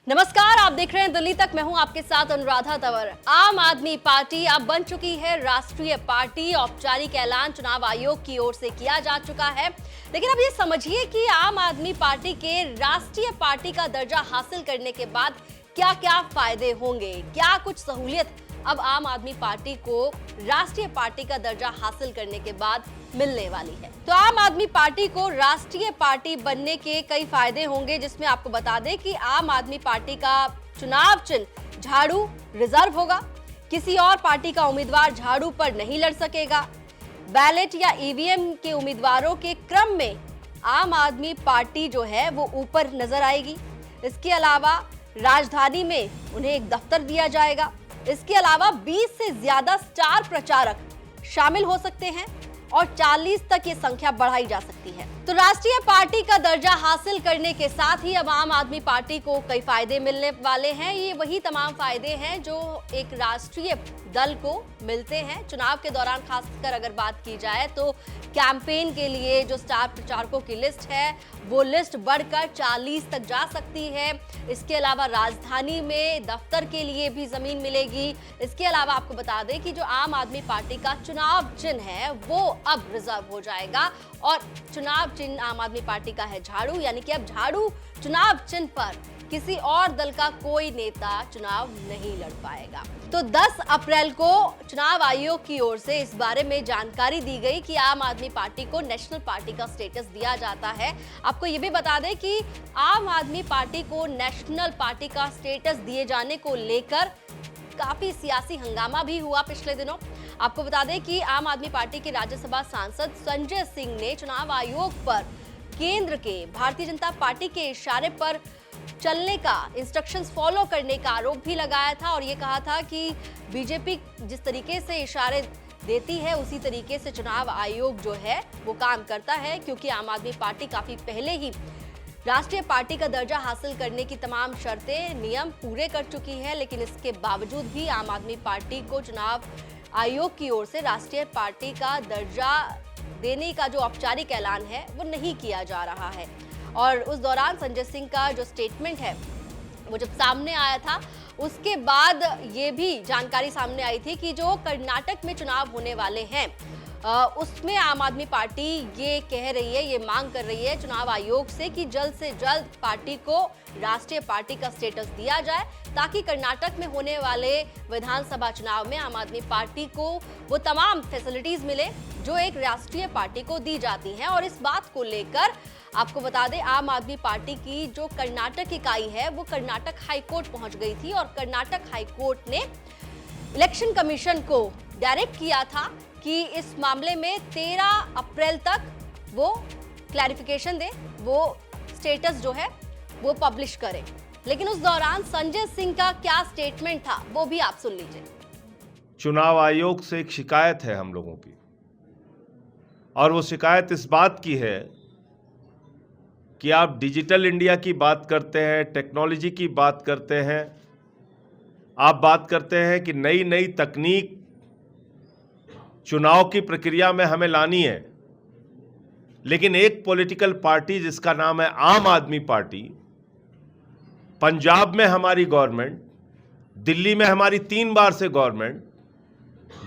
नमस्कार, आप देख रहे हैं दिल्ली तक। मैं हूं आपके साथ अनुराधा तंवर। आम आदमी पार्टी अब बन चुकी है राष्ट्रीय पार्टी। औपचारिक ऐलान चुनाव आयोग की ओर से किया जा चुका है। लेकिन अब ये समझिए कि आम आदमी पार्टी के राष्ट्रीय पार्टी का दर्जा हासिल करने के बाद क्या क्या फायदे होंगे, क्या कुछ सहूलियत अब आम आदमी पार्टी को राष्ट्रीय पार्टी का दर्जा हासिल करने के बाद मिलने वाली है। तो आम आदमी पार्टी को राष्ट्रीय पार्टी बनने के कई फायदे होंगे, जिसमें आपको बता दें कि आम आदमी पार्टी का चुनाव चिन्ह झाड़ू रिजर्व होगा। किसी और पार्टी का उम्मीदवार झाड़ू पर नहीं लड़ सकेगा। बैलेट या ईवीएम के उम्मीदवारों के क्रम में आम आदमी पार्टी जो है वो ऊपर नजर आएगी। इसके अलावा राजधानी में उन्हें एक दफ्तर दिया जाएगा। इसके अलावा 20 से ज्यादा स्टार प्रचारक शामिल हो सकते हैं और 40 तक ये संख्या बढ़ाई जा सकती है। तो राष्ट्रीय पार्टी का दर्जा हासिल करने के साथ ही अब आम आदमी पार्टी को कई फायदे मिलने वाले हैं। ये वही तमाम फायदे हैं जो एक राष्ट्रीय दल को मिलते हैं। चुनाव के दौरान खासकर अगर बात की जाए तो कैंपेन के लिए जो स्टार प्रचारकों की लिस्ट है वो लिस्ट बढ़कर 40 तक जा सकती है। इसके अलावा राजधानी में दफ्तर के लिए भी जमीन मिलेगी। इसके अलावा आपको बता दें कि जो आम आदमी पार्टी का चुनाव चिन्ह है वो अब रिजर्व हो जाएगा और चुनाव चिन्ह आम आदमी पार्टी का है झाड़ू, यानी कि अब झाड़ू चुनाव चिन्ह पर किसी और दल का कोई नेता चुनाव नहीं लड़ पाएगा। तो 10 अप्रैल को चुनाव आयोग की ओर से इस बारे में जानकारी दी गई कि आम आदमी पार्टी को नेशनल पार्टी का स्टेटस दिया जाता है। आपको ये भी बता दें कि आम आदमी पार्टी को नेशनल पार्टी का स्टेटस दिए जाने को लेकर काफी सियासी हंगामा भी हुआ पिछले दिनों। आपको बता दें कि आम आदमी पार्टी के राज्यसभा सांसद संजय सिंह ने चुनाव आयोग पर केंद्र के भारतीय जनता पार्टी के इशारे पर चलने का, इंस्ट्रक्शंस फॉलो करने का आरोप भी लगाया था और ये कहा था कि बीजेपी जिस तरीके से इशारे देती है उसी तरीके से चुनाव आयोग जो है वो काम करता है, क्योंकि आम आदमी पार्टी काफी पहले ही राष्ट्रीय पार्टी का दर्जा हासिल करने की तमाम शर्तें, नियम पूरे कर चुकी है। लेकिन इसके बावजूद भी आम आदमी पार्टी को चुनाव आयोग की ओर से राष्ट्रीय पार्टी का दर्जा देने का जो औपचारिक ऐलान है वो नहीं किया जा रहा है। और उस दौरान संजय सिंह का जो स्टेटमेंट है वो जब सामने आया था उसके बाद ये भी जानकारी सामने आई थी कि जो कर्नाटक में चुनाव होने वाले हैं उसमें आम आदमी पार्टी ये कह रही है, ये मांग कर रही है चुनाव आयोग से कि जल्द से जल्द पार्टी को राष्ट्रीय पार्टी का स्टेटस दिया जाए, ताकि कर्नाटक में होने वाले विधानसभा चुनाव में आम आदमी पार्टी को वो तमाम फैसिलिटीज मिले जो एक राष्ट्रीय पार्टी को दी जाती हैं। और इस बात को लेकर आपको बता दें आम आदमी पार्टी की जो कर्नाटक इकाई है वो कर्नाटक हाईकोर्ट पहुंच गई थी और कर्नाटक हाईकोर्ट ने इलेक्शन कमीशन को डायरेक्ट किया था कि इस मामले में 13 अप्रैल तक वो क्लैरिफिकेशन दे, वो स्टेटस जो है वो पब्लिश करे। लेकिन उस दौरान संजय सिंह का क्या स्टेटमेंट था वो भी आप सुन लीजिए। चुनाव आयोग से एक शिकायत है हम लोगों की, और वो शिकायत इस बात की है कि आप डिजिटल इंडिया की बात करते हैं, टेक्नोलॉजी की बात करते हैं, आप बात करते हैं कि नई नई तकनीक चुनाव की प्रक्रिया में हमें लानी है, लेकिन एक पॉलिटिकल पार्टी जिसका नाम है आम आदमी पार्टी, पंजाब में हमारी गवर्नमेंट, दिल्ली में हमारी 3 बार से गवर्नमेंट,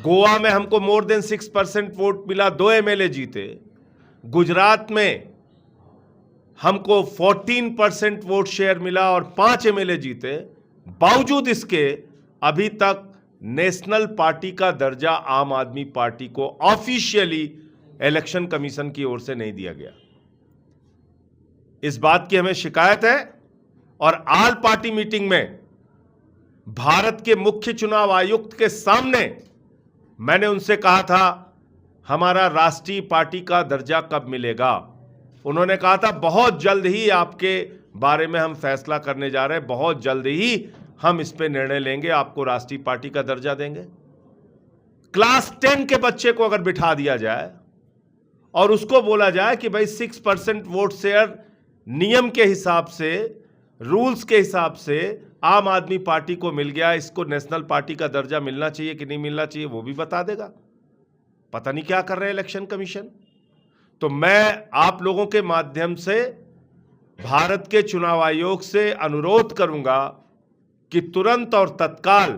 गोवा में हमको मोर देन 6% वोट मिला, 2 एमएलए जीते, गुजरात में हमको 14% वोट शेयर मिला और 5 एमएलए जीते, बावजूद इसके अभी तक नेशनल पार्टी का दर्जा आम आदमी पार्टी को ऑफिशियली इलेक्शन कमीशन की ओर से नहीं दिया गया। इस बात की हमें शिकायत है और ऑल पार्टी मीटिंग में भारत के मुख्य चुनाव आयुक्त के सामने मैंने उनसे कहा था हमारा राष्ट्रीय पार्टी का दर्जा कब मिलेगा। उन्होंने कहा था बहुत जल्द ही आपके बारे में हम फैसला करने जा रहे हैं, बहुत जल्द ही हम इस पे निर्णय लेंगे, आपको राष्ट्रीय पार्टी का दर्जा देंगे। क्लास 10 के बच्चे को अगर बिठा दिया जाए और उसको बोला जाए कि भाई 6% वोट शेयर नियम के हिसाब से, रूल्स के हिसाब से आम आदमी पार्टी को मिल गया, इसको नेशनल पार्टी का दर्जा मिलना चाहिए कि नहीं मिलना चाहिए वो भी बता देगा। पता नहीं क्या कर रहे हैं इलेक्शन कमीशन। तो मैं आप लोगों के माध्यम से भारत के चुनाव आयोग से अनुरोध करूंगा कि तुरंत और तत्काल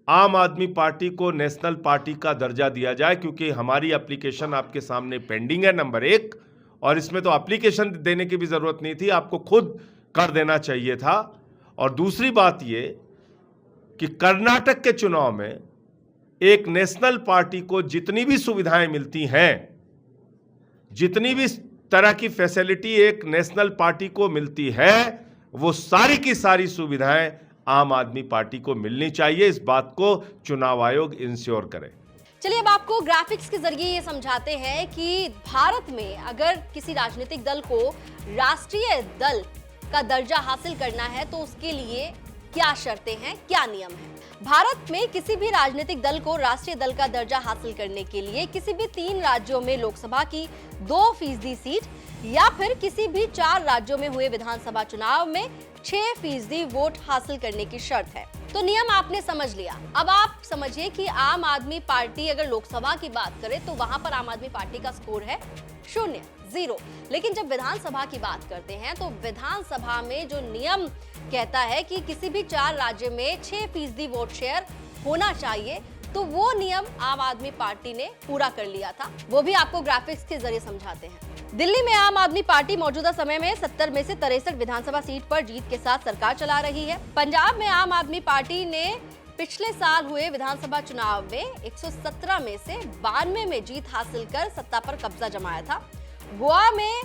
आम आदमी पार्टी को नेशनल पार्टी का दर्जा दिया जाए, क्योंकि हमारी एप्लीकेशन आपके सामने पेंडिंग है, नंबर 1। और इसमें तो एप्लीकेशन देने की भी जरूरत नहीं थी, आपको खुद कर देना चाहिए था। और दूसरी बात ये कि कर्नाटक के चुनाव में एक नेशनल पार्टी को जितनी भी सुविधाएं मिलती हैं, जितनी भी तरह की फैसिलिटी एक नेशनल पार्टी को मिलती है, वो सारी की सारी सुविधाएं आम आदमी पार्टी को मिलनी चाहिए। इस बात को चुनाव आयोग इंश्योर करे। चलिए अब आपको ग्राफिक्स के जरिए ये समझाते हैं कि भारत में अगर किसी राजनीतिक दल को राष्ट्रीय दल का दर्जा हासिल करना है तो उसके लिए क्या शर्तें हैं, क्या नियम है। भारत में किसी भी राजनीतिक दल को राष्ट्रीय दल का दर्जा हासिल करने के लिए किसी भी 3 राज्यों में लोकसभा की 2% सीट या फिर किसी भी 4 राज्यों में हुए विधानसभा चुनाव में 6% वोट हासिल करने की शर्त है। तो नियम आपने समझ लिया। अब आप समझिए कि आम आदमी पार्टी अगर लोकसभा की बात करे तो वहां पर आम आदमी पार्टी का स्कोर है 0, लेकिन जब विधानसभा की बात करते हैं तो विधानसभा में जो नियम कहता है कि किसी भी 4 राज्य में 6% वोट शेयर होना चाहिए, तो वो नियम आम आदमी पार्टी ने पूरा कर लिया था। वो भी आपको ग्राफिक्स के जरिए समझाते हैं। दिल्ली में आम आदमी पार्टी मौजूदा समय में 70 में से 63 विधानसभा सीट पर जीत के साथ सरकार चला रही है। पंजाब में आम आदमी पार्टी ने पिछले साल हुए विधानसभा चुनाव में 117 में से 92 में जीत हासिल कर सत्ता पर कब्जा जमाया था। गोवा में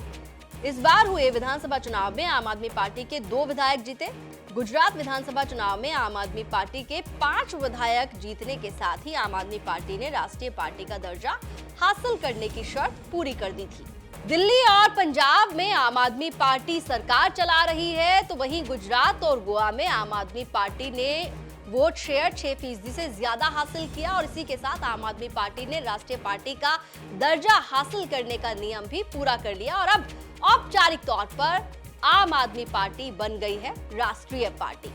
इस बार हुए विधानसभा चुनाव में आम आदमी पार्टी के 2 विधायक जीते। गुजरात विधानसभा चुनाव में आम आदमी पार्टी के 5 विधायक जीतने के साथ ही आम आदमी पार्टी ने राष्ट्रीय पार्टी का दर्जा हासिल करने की शर्त पूरी कर दी थी। दिल्ली और पंजाब में आम आदमी पार्टी सरकार चला रही है, तो वहीं गुजरात और गोवा में आम आदमी पार्टी ने वोट शेयर 6% से ज्यादा हासिल किया और इसी के साथ आम आदमी पार्टी ने राष्ट्रीय पार्टी का दर्जा हासिल करने का नियम भी पूरा कर लिया और अब औपचारिक तौर पर आम आदमी पार्टी बन गई है राष्ट्रीय पार्टी।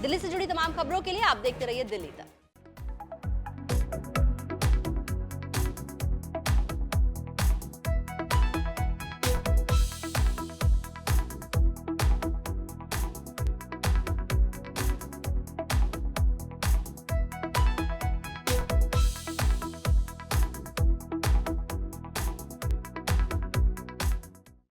दिल्ली से जुड़ी तमाम खबरों के लिए आप देखते रहिए दिल्ली तक।